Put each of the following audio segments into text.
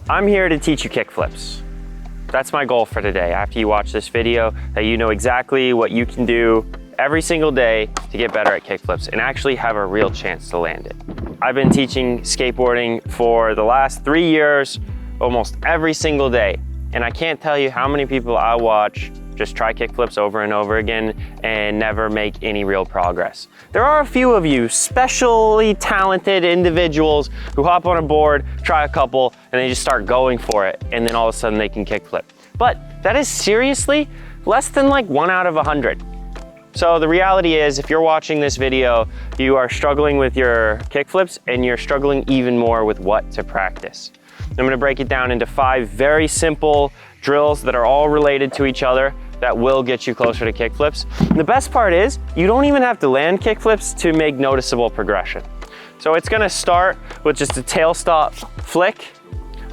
I'm here to teach you kickflips. That's my goal for today. After you watch this video, that you know exactly what you can do every single day to get better at kickflips and actually have a real chance to land it. I've been teaching skateboarding for the last 3 years, almost every single day. And I can't tell you how many people I watch just try kickflips over and over again and never make any real progress. There are a few of you specially talented individuals who hop on a board, try a couple, and they just start going for it, and then all of a sudden they can kickflip. But that is seriously less than like 1 out of 100. So the reality is, if you're watching this video, you are struggling with your kickflips and you're struggling even more with what to practice. I'm gonna break it down into 5 very simple drills that are all related to each other that will get you closer to kickflips. And the best part is, you don't even have to land kickflips to make noticeable progression. So it's gonna start with just a tail stop flick.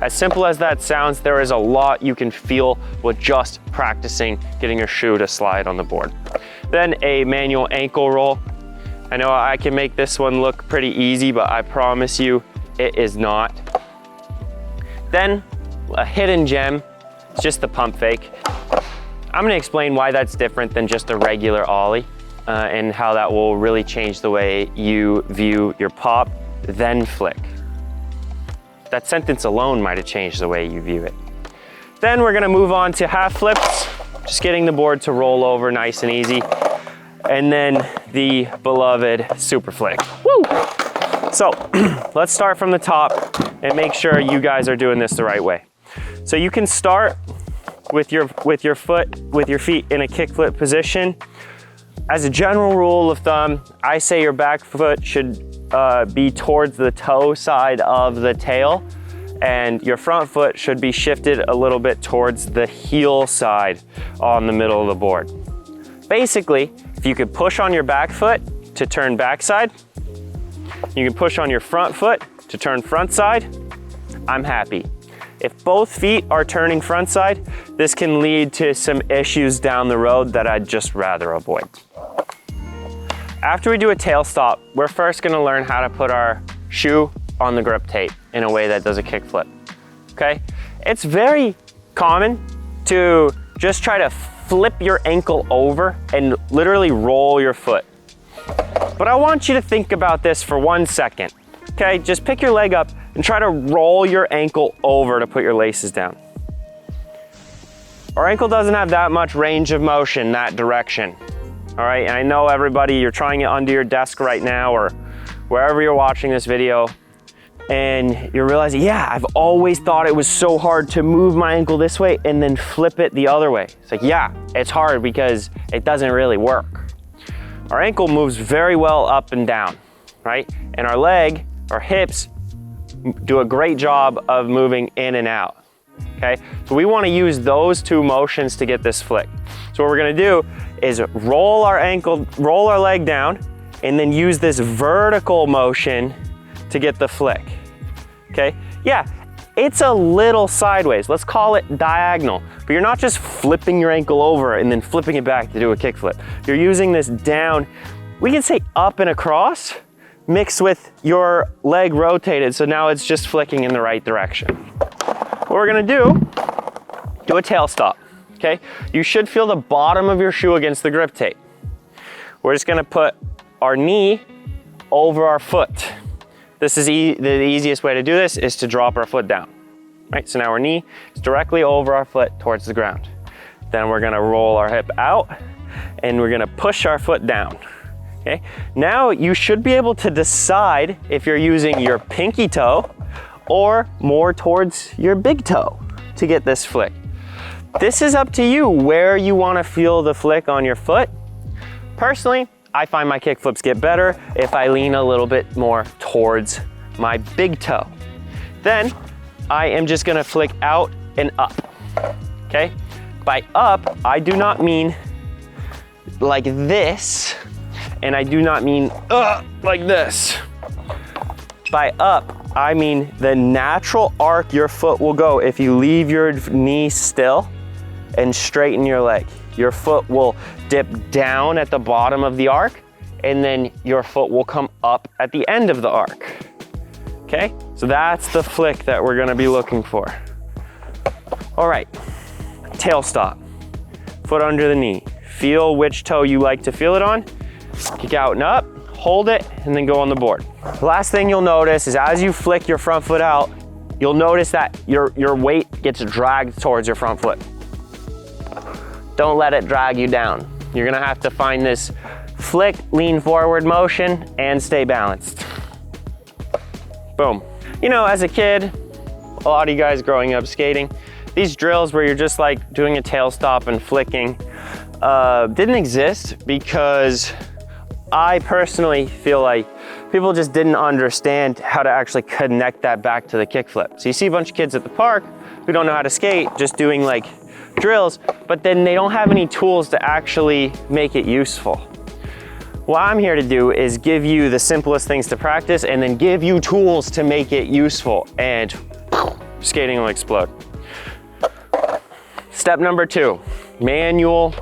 As simple as that sounds, there is a lot you can feel with just practicing getting your shoe to slide on the board. Then a manual ankle roll. I know I can make this one look pretty easy, but I promise you it is not. Then a hidden gem, it's just the pump fake. I'm gonna explain why that's different than just a regular ollie and how that will really change the way you view your pop, then flick. That sentence alone might have changed the way you view it. Then we're gonna move on to half flips, just getting the board to roll over nice and easy. And then the beloved super flick. Woo! So let's start from the top and make sure you guys are doing this the right way. So you can start with your feet in a kickflip position. As a general rule of thumb, I say your back foot should be towards the toe side of the tail, and your front foot should be shifted a little bit towards the heel side on the middle of the board. Basically, if you could push on your back foot to turn backside, you can push on your front foot to turn front side, I'm happy. If both feet are turning front side, this can lead to some issues down the road that I'd just rather avoid. After we do a tail stop, we're first gonna learn how to put our shoe on the grip tape in a way that does a kickflip, okay? It's very common to just try to flip your ankle over and literally roll your foot. But I want you to think about this for 1 second, okay? Just pick your leg up and try to roll your ankle over to put your laces down. Our ankle doesn't have that much range of motion that direction, all right? And I know everybody, you're trying it under your desk right now or wherever you're watching this video, and you're realizing, yeah, I've always thought it was so hard to move my ankle this way and then flip it the other way. It's like, yeah, it's hard because it doesn't really work. Our ankle moves very well up and down, right? And our leg, our hips, do a great job of moving in and out, okay? So we wanna use those 2 motions to get this flick. So what we're gonna do is roll our leg down, and then use this vertical motion to get the flick, okay? Yeah, it's a little sideways. Let's call it diagonal, but you're not just flipping your ankle over and then flipping it back to do a kickflip. You're using this down, we can say up and across, mixed with your leg rotated, so now it's just flicking in the right direction. What we're gonna do a tail stop, okay? You should feel the bottom of your shoe against the grip tape. We're just gonna put our knee over our foot. This is the easiest way to do this is to drop our foot down, right? So now our knee is directly over our foot towards the ground. Then we're gonna roll our hip out and we're gonna push our foot down. Okay, now you should be able to decide if you're using your pinky toe or more towards your big toe to get this flick. This is up to you where you want to feel the flick on your foot. Personally, I find my kickflips get better if I lean a little bit more towards my big toe. Then I am just gonna flick out and up, okay? By up, I do not mean like this, and I do not mean like this. By up, I mean the natural arc your foot will go if you leave your knee still and straighten your leg. Your foot will dip down at the bottom of the arc, and then your foot will come up at the end of the arc. Okay, so that's the flick that we're gonna be looking for. All right, tail stop, foot under the knee. Feel which toe you like to feel it on. Kick out and up, hold it, and then go on the board. The last thing you'll notice is as you flick your front foot out, you'll notice that your weight gets dragged towards your front foot. Don't let it drag you down. You're gonna have to find this flick, lean forward motion, and stay balanced. Boom. You know, as a kid, a lot of you guys growing up skating, these drills where you're just like doing a tail stop and flicking didn't exist because I personally feel like people just didn't understand how to actually connect that back to the kickflip. So you see a bunch of kids at the park who don't know how to skate, just doing like drills, but then they don't have any tools to actually make it useful. What I'm here to do is give you the simplest things to practice and then give you tools to make it useful, and skating will explode. Step number 2, manual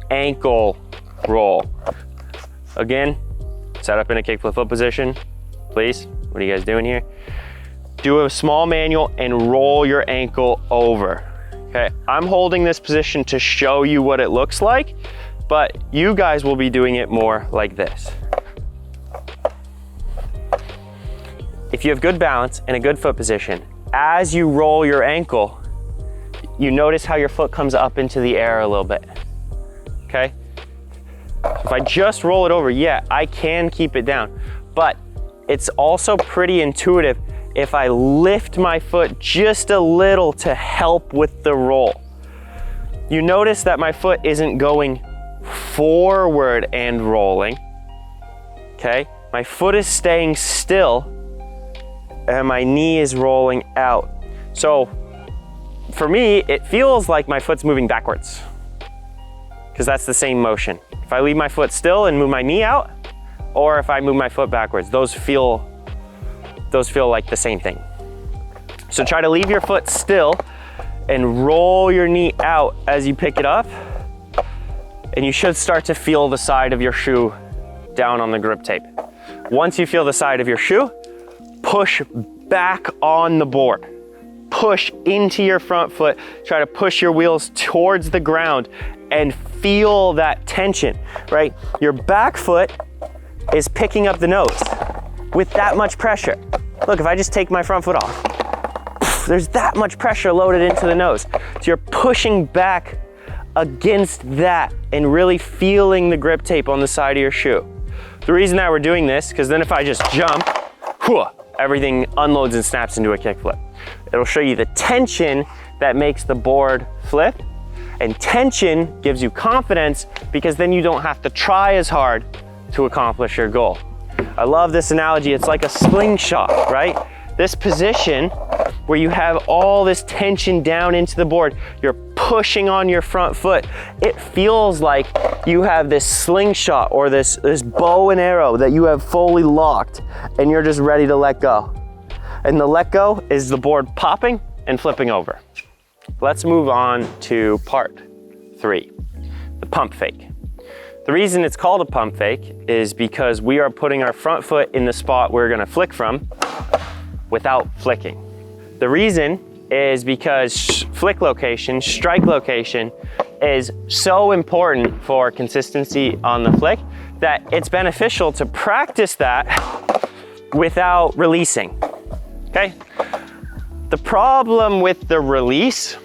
ankle roll. Again, set up in a kickflip foot position, please. What are you guys doing here? Do a small manual and roll your ankle over. Okay, I'm holding this position to show you what it looks like, but you guys will be doing it more like this. If you have good balance and a good foot position, as you roll your ankle, you notice how your foot comes up into the air a little bit, okay? If I just roll it over, yeah, I can keep it down, but it's also pretty intuitive if I lift my foot just a little to help with the roll. You notice that my foot isn't going forward and rolling, okay? My foot is staying still and my knee is rolling out. So for me, it feels like my foot's moving backwards because that's the same motion. If I leave my foot still and move my knee out, or if I move my foot backwards, those feel like the same thing. So try to leave your foot still and roll your knee out as you pick it up, and you should start to feel the side of your shoe down on the grip tape. Once you feel the side of your shoe, push back on the board. Push into your front foot, try to push your wheels towards the ground and feel that tension, right? Your back foot is picking up the nose with that much pressure. Look, if I just take my front foot off, there's that much pressure loaded into the nose. So you're pushing back against that and really feeling the grip tape on the side of your shoe. The reason that we're doing this, because then if I just jump, everything unloads and snaps into a kickflip. It'll show you the tension that makes the board flip, and tension gives you confidence because then you don't have to try as hard to accomplish your goal. I love this analogy. It's like a slingshot, right? This position where you have all this tension down into the board, you're pushing on your front foot. It feels like you have this slingshot or this bow and arrow that you have fully locked and you're just ready to let go. And the let go is the board popping and flipping over. Let's move on to part 3, the pump fake. The reason it's called a pump fake is because we are putting our front foot in the spot we're gonna flick from without flicking. The reason is because flick location, strike location is so important for consistency on the flick that it's beneficial to practice that without releasing, okay? The problem with the release,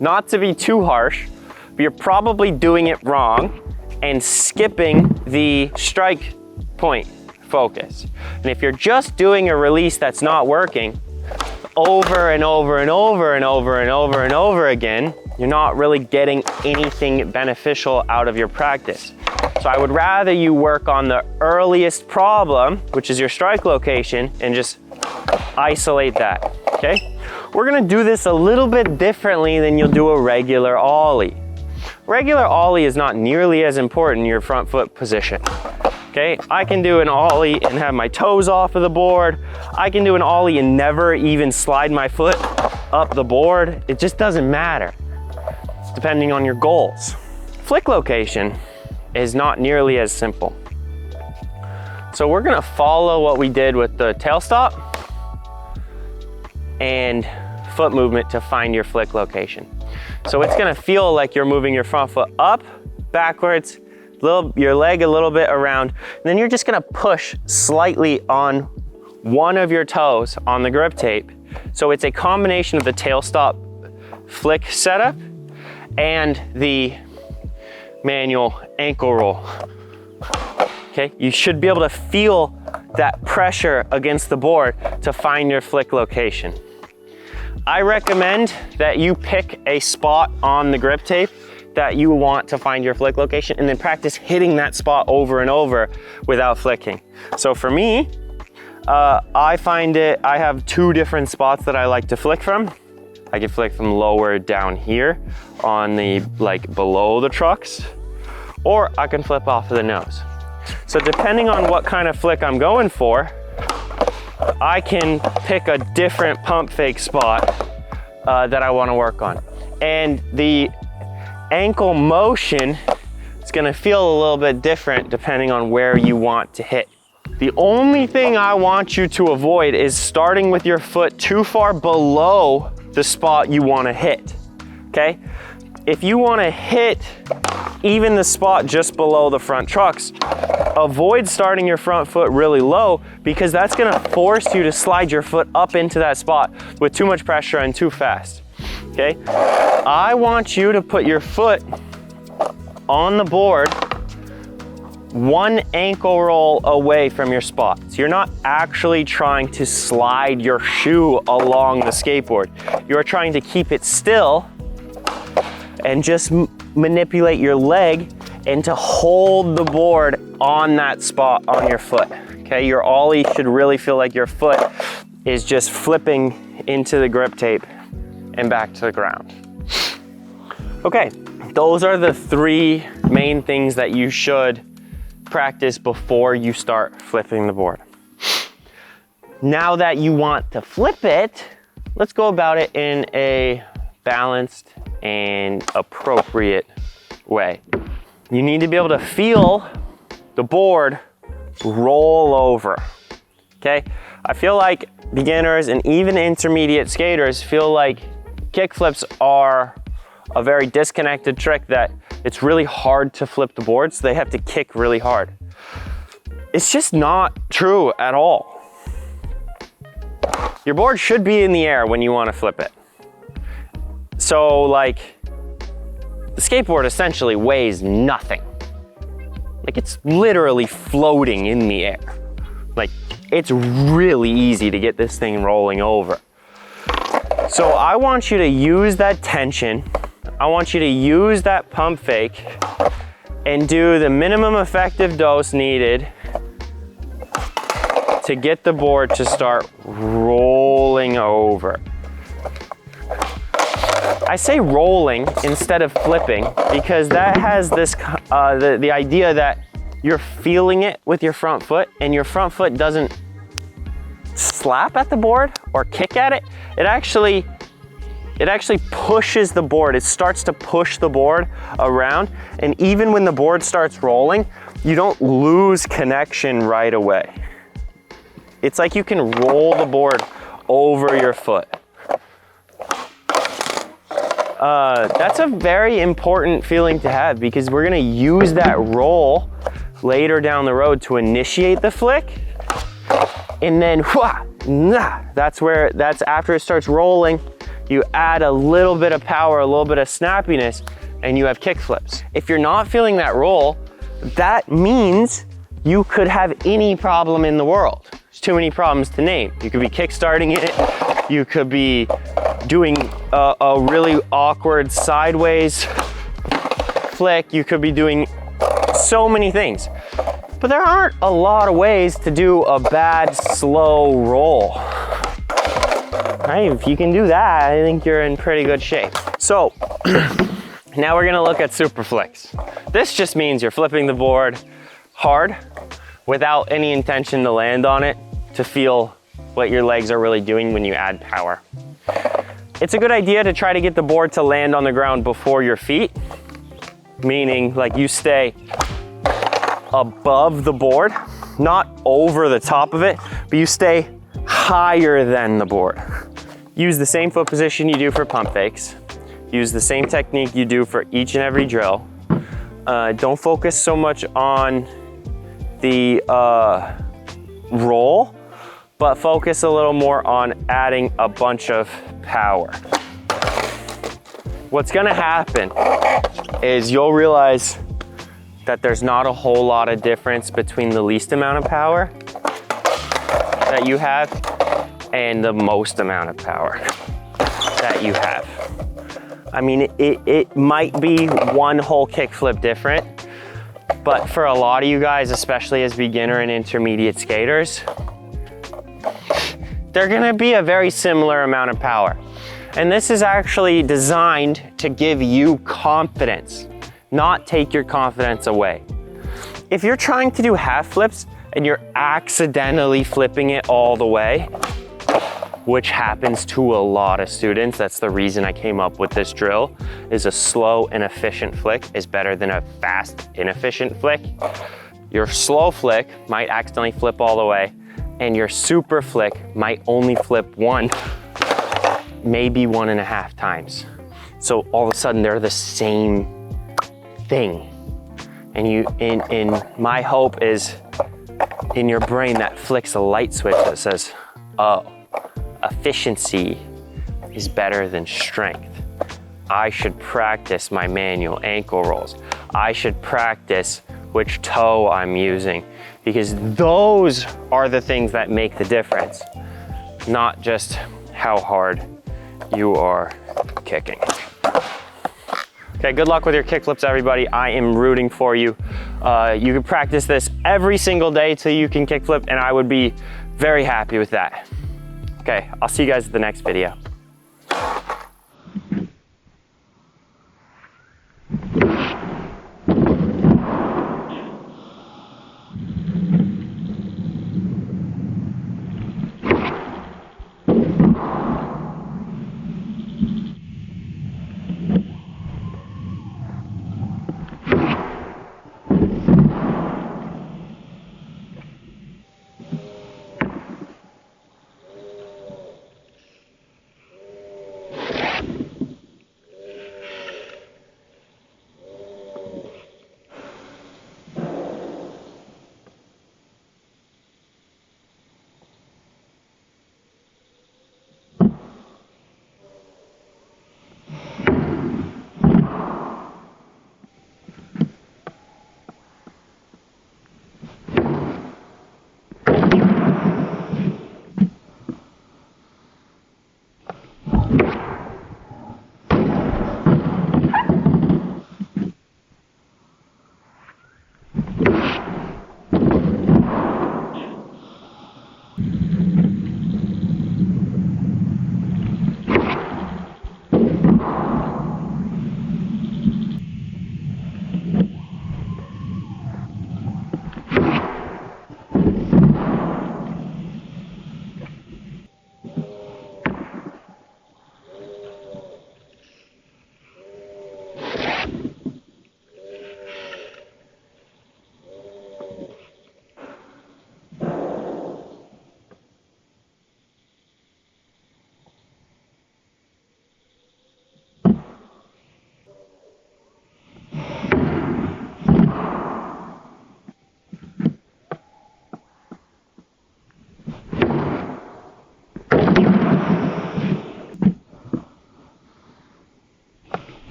not to be too harsh, but you're probably doing it wrong and skipping the strike point focus. And if you're just doing a release that's not working over and over and over and over and over and over again, you're not really getting anything beneficial out of your practice. So I would rather you work on the earliest problem, which is your strike location, and just isolate that, okay? We're gonna do this a little bit differently than you'll do a regular ollie. Regular ollie is not nearly as important in your front foot position, okay? I can do an ollie and have my toes off of the board. I can do an ollie and never even slide my foot up the board. It just doesn't matter, depending on your goals. Flick location is not nearly as simple. So we're gonna follow what we did with the tail stop and foot movement to find your flick location. So it's gonna feel like you're moving your front foot up, backwards, your leg a little bit around, and then you're just gonna push slightly on one of your toes on the grip tape. So it's a combination of the tail stop flick setup and the manual ankle roll. Okay, you should be able to feel that pressure against the board to find your flick location. I recommend that you pick a spot on the grip tape that you want to find your flick location and then practice hitting that spot over and over without flicking. So for me, I have two different spots that I like to flick from. I can flick from lower down here on the, like below the trucks, or I can flip off of the nose. So depending on what kind of flick I'm going for, I can pick a different pump fake spot that I want to work on. And the ankle motion is going to feel a little bit different depending on where you want to hit. The only thing I want you to avoid is starting with your foot too far below the spot you want to hit, okay? If you want to hit even the spot just below the front trucks, avoid starting your front foot really low because that's going to force you to slide your foot up into that spot with too much pressure and too fast, okay? I want you to put your foot on the board one ankle roll away from your spot. So you're not actually trying to slide your shoe along the skateboard. You're trying to keep it still and just manipulate your leg and to hold the board on that spot on your foot. Okay, your ollie should really feel like your foot is just flipping into the grip tape and back to the ground. Okay, those are the three main things that you should practice before you start flipping the board. Now that you want to flip it, let's go about it in a balanced and appropriate way. You need to be able to feel the board roll over, okay? I feel like beginners and even intermediate skaters feel like kickflips are a very disconnected trick that it's really hard to flip the board, so they have to kick really hard. It's just not true at all. Your board should be in the air when you want to flip it. So like, the skateboard essentially weighs nothing. Like it's literally floating in the air. Like it's really easy to get this thing rolling over. So I want you to use that tension. I want you to use that pump fake and do the minimum effective dose needed to get the board to start rolling over. I say rolling instead of flipping because that has this the idea that you're feeling it with your front foot and your front foot doesn't slap at the board or kick at it. It actually pushes the board. It starts to push the board around, and even when the board starts rolling, you don't lose connection right away. It's like you can roll the board over your foot. That's a very important feeling to have because we're gonna use that roll later down the road to initiate the flick. And then, that's after it starts rolling, you add a little bit of power, a little bit of snappiness, and you have kick flips. If you're not feeling that roll, that means you could have any problem in the world. There's too many problems to name. You could be kickstarting it, you could be doing a really awkward sideways flick, you could be doing so many things. But there aren't a lot of ways to do a bad, slow roll. Right, if you can do that, I think you're in pretty good shape. So, now we're gonna look at super flicks. This just means you're flipping the board hard without any intention to land on it to feel what your legs are really doing when you add power. It's a good idea to try to get the board to land on the ground before your feet, meaning like you stay above the board, not over the top of it, but you stay higher than the board. use the same foot position you do for pump fakes. Use the same technique you do for each and every drill. Don't focus so much on the roll, but focus a little more on adding a bunch of power. What's gonna happen is you'll realize that there's not a whole lot of difference between the least amount of power that you have and the most amount of power that you have. I mean, it might be one whole kickflip different, but for a lot of you guys, especially as beginner and intermediate skaters, they're gonna be a very similar amount of power. And this is actually designed to give you confidence, not take your confidence away. If you're trying to do half flips and you're accidentally flipping it all the way, which happens to a lot of students, that's the reason I came up with this drill, is a slow and efficient flick is better than a fast, inefficient flick. Your slow flick might accidentally flip all the way, and your super flick might only flip one, maybe 1.5 times. So all of a sudden they're the same thing. And in my hope is in your brain that flicks a light switch that says, oh, efficiency is better than strength. I should practice my manual ankle rolls. I should practice which toe I'm using, because those are the things that make the difference, not just how hard you are kicking. Okay, good luck with your kickflips, everybody. I am rooting for you. You can practice this every single day till you can kickflip, and I would be very happy with that. Okay, I'll see you guys at the next video.